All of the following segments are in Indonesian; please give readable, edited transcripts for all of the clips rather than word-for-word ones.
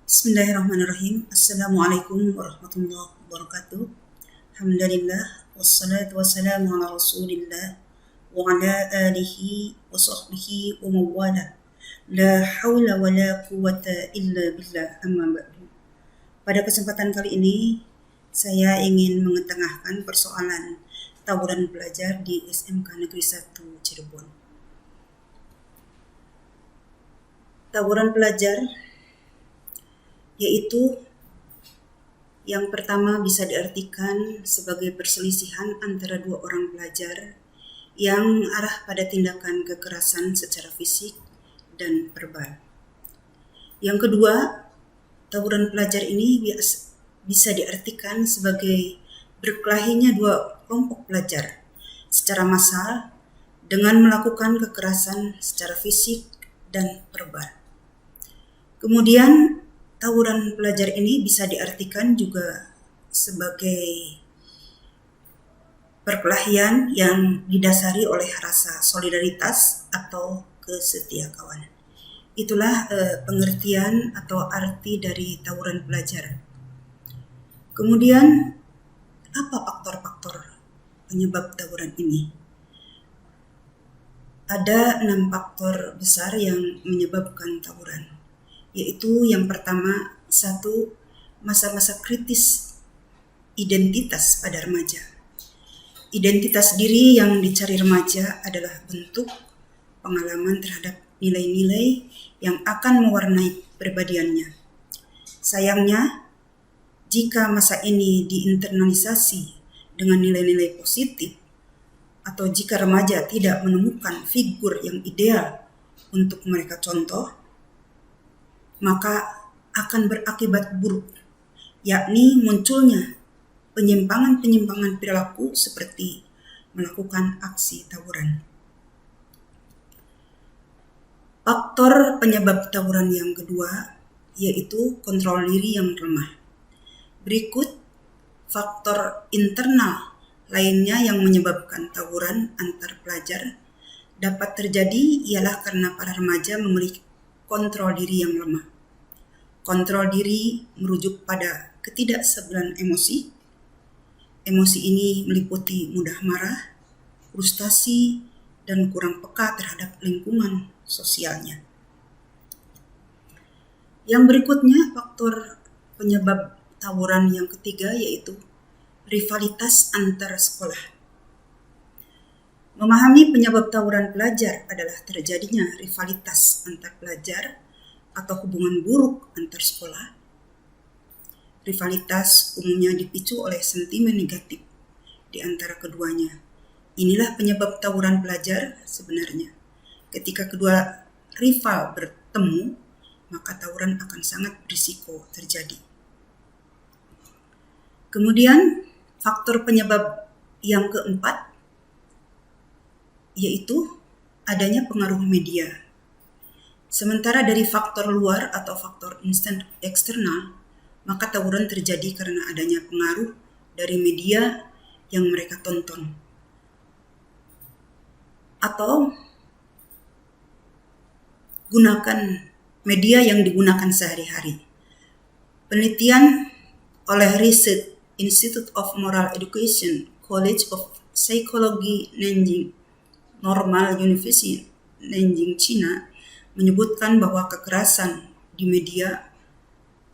Bismillahirrahmanirrahim. Assalamualaikum warahmatullahi wabarakatuh. Alhamdulillah wassalatu wassalamu ala Rasulillah wa ala alihi wa sahbihi wa mawala. La haula wa la quwata illa billah, amma ba'du. Pada kesempatan kali ini saya ingin mengetengahkan persoalan tawuran pelajar di SMK Negeri 1 Cirebon. Tawuran pelajar yaitu yang pertama bisa diartikan sebagai perselisihan antara dua orang pelajar yang arah pada tindakan kekerasan secara fisik dan verbal. Yang kedua, tawuran pelajar ini bisa diartikan sebagai berkelahinya dua kelompok pelajar secara massal dengan melakukan kekerasan secara fisik dan verbal. Kemudian tawuran pelajar ini bisa diartikan juga sebagai perkelahian yang didasari oleh rasa solidaritas atau kesetiakawanan. Itulah pengertian atau arti dari tawuran pelajar. Kemudian, apa faktor-faktor penyebab tawuran ini? Ada 6 faktor besar yang menyebabkan tawuran. Yaitu yang pertama, 1. Masa-masa kritis identitas pada remaja. Identitas diri yang dicari remaja adalah bentuk pengalaman terhadap nilai-nilai yang akan mewarnai kepribadiannya. Sayangnya, jika masa ini diinternalisasi dengan nilai-nilai positif, atau jika remaja tidak menemukan figur yang ideal untuk mereka contoh, maka akan berakibat buruk, yakni munculnya penyimpangan-penyimpangan perilaku seperti melakukan aksi tawuran. Faktor penyebab tawuran yang kedua yaitu kontrol diri yang lemah. Berikut faktor internal lainnya yang menyebabkan tawuran antar pelajar dapat terjadi ialah karena para remaja memiliki kontrol diri yang lemah. Kontrol diri merujuk pada ketidakstabilan emosi. Emosi ini meliputi mudah marah, frustasi, dan kurang peka terhadap lingkungan sosialnya. Yang berikutnya, faktor penyebab tawuran yang ketiga yaitu rivalitas antar sekolah. Memahami penyebab tawuran pelajar adalah terjadinya rivalitas antar pelajar atau hubungan buruk antar sekolah. Rivalitas umumnya dipicu oleh sentimen negatif di antara keduanya. Inilah penyebab tawuran pelajar sebenarnya. Ketika kedua rival bertemu, maka tawuran akan sangat berisiko terjadi. Kemudian, faktor penyebab yang keempat yaitu adanya pengaruh media. Sementara dari faktor luar atau faktor eksternal, maka tawuran terjadi karena adanya pengaruh dari media yang mereka tonton atau gunakan media yang digunakan sehari-hari. Penelitian oleh Research Institute of Moral Education, College of Psychology, Nanjing Normal University, Nanjing, China, menyebutkan bahwa kekerasan di media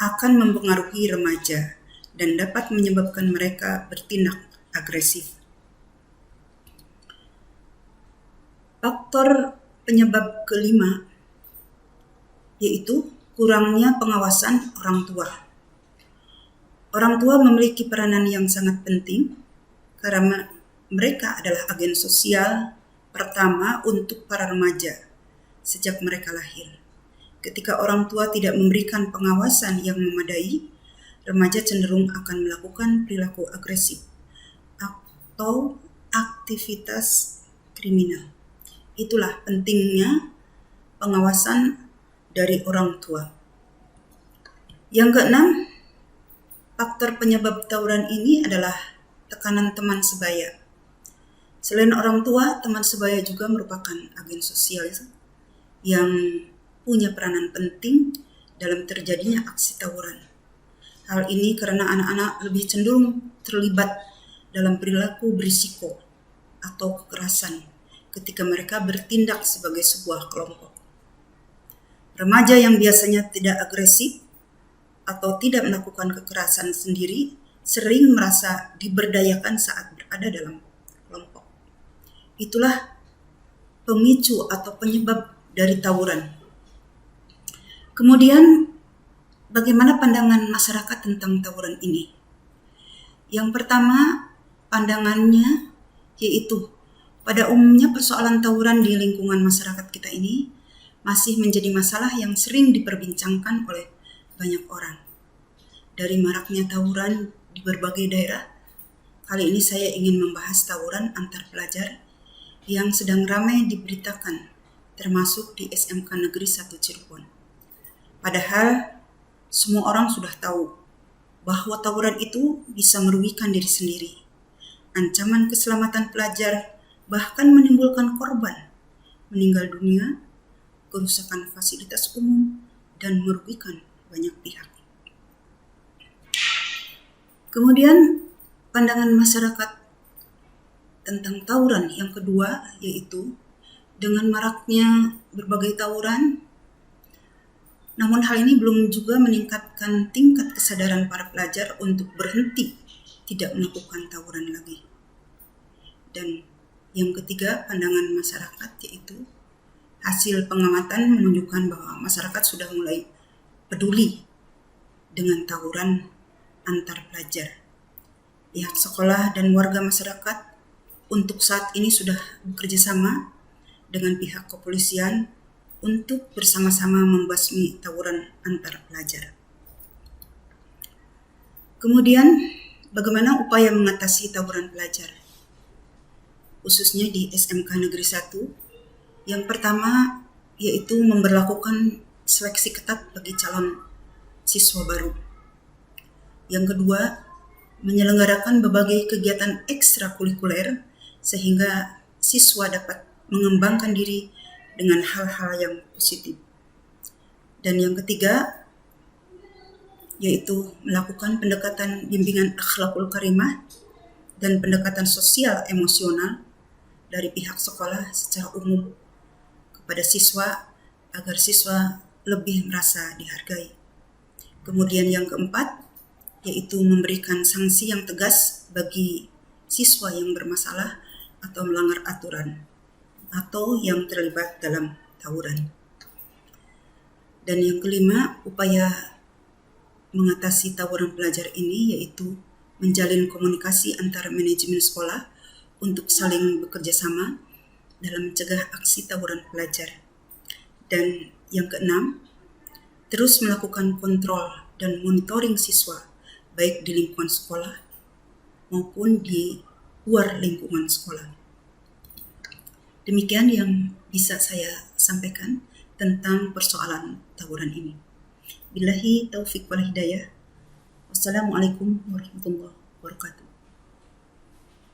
akan mempengaruhi remaja dan dapat menyebabkan mereka bertindak agresif. Faktor penyebab kelima yaitu kurangnya pengawasan orang tua. Orang tua memiliki peranan yang sangat penting karena mereka adalah agen sosial pertama untuk para remaja sejak mereka lahir. Ketika orang tua tidak memberikan pengawasan yang memadai, remaja cenderung akan melakukan perilaku agresif atau aktivitas kriminal. Itulah pentingnya pengawasan dari orang tua. Yang keenam, faktor penyebab tawuran ini adalah tekanan teman sebaya. Selain orang tua, teman sebaya juga merupakan agen sosial yang punya peranan penting dalam terjadinya aksi tawuran. Hal ini karena anak-anak lebih cenderung terlibat dalam perilaku berisiko atau kekerasan ketika mereka bertindak sebagai sebuah kelompok. Remaja yang biasanya tidak agresif atau tidak melakukan kekerasan sendiri sering merasa diberdayakan saat berada dalam kelompok. Itulah pemicu atau penyebab dari tawuran. Kemudian, bagaimana pandangan masyarakat tentang tawuran ini? Yang pertama, pandangannya yaitu pada umumnya persoalan tawuran di lingkungan masyarakat kita ini masih menjadi masalah yang sering diperbincangkan oleh banyak orang. Dari maraknya tawuran di berbagai daerah, kali ini saya ingin membahas tawuran antar pelajar yang sedang ramai diberitakan, termasuk di SMK Negeri 1 Cirebon. Padahal semua orang sudah tahu bahwa tawuran itu bisa merugikan diri sendiri, ancaman keselamatan pelajar, bahkan menimbulkan korban, meninggal dunia, kerusakan fasilitas umum, dan merugikan banyak pihak. Kemudian pandangan masyarakat tentang tawuran yang kedua yaitu dengan maraknya berbagai tawuran, namun hal ini belum juga meningkatkan tingkat kesadaran para pelajar untuk berhenti tidak melakukan tawuran lagi. Dan yang ketiga, pandangan masyarakat yaitu hasil pengamatan menunjukkan bahwa masyarakat sudah mulai peduli dengan tawuran antar pelajar. Pihak sekolah dan warga masyarakat untuk saat ini sudah bekerja sama dengan pihak kepolisian untuk bersama-sama membasmi tawuran antar pelajar. Kemudian, bagaimana upaya mengatasi tawuran pelajar? Khususnya di SMK Negeri 1, yang pertama yaitu memberlakukan seleksi ketat bagi calon siswa baru. Yang kedua, menyelenggarakan berbagai kegiatan ekstrakurikuler sehingga siswa dapat mengembangkan diri dengan hal-hal yang positif. Dan yang ketiga, yaitu melakukan pendekatan bimbingan akhlakul karimah dan pendekatan sosial emosional dari pihak sekolah secara umum kepada siswa agar siswa lebih merasa dihargai. Kemudian yang keempat, yaitu memberikan sanksi yang tegas bagi siswa yang bermasalah atau melanggar aturan atau yang terlibat dalam tawuran. Dan yang kelima, upaya mengatasi tawuran pelajar ini yaitu menjalin komunikasi antara manajemen sekolah untuk saling bekerja sama dalam mencegah aksi tawuran pelajar. Dan yang keenam, terus melakukan kontrol dan monitoring siswa baik di lingkungan sekolah maupun di luar lingkungan sekolah. Demikian yang bisa saya sampaikan tentang persoalan tawuran ini. Billahi taufiq wal hidayah. Wassalamualaikum warahmatullahi wabarakatuh.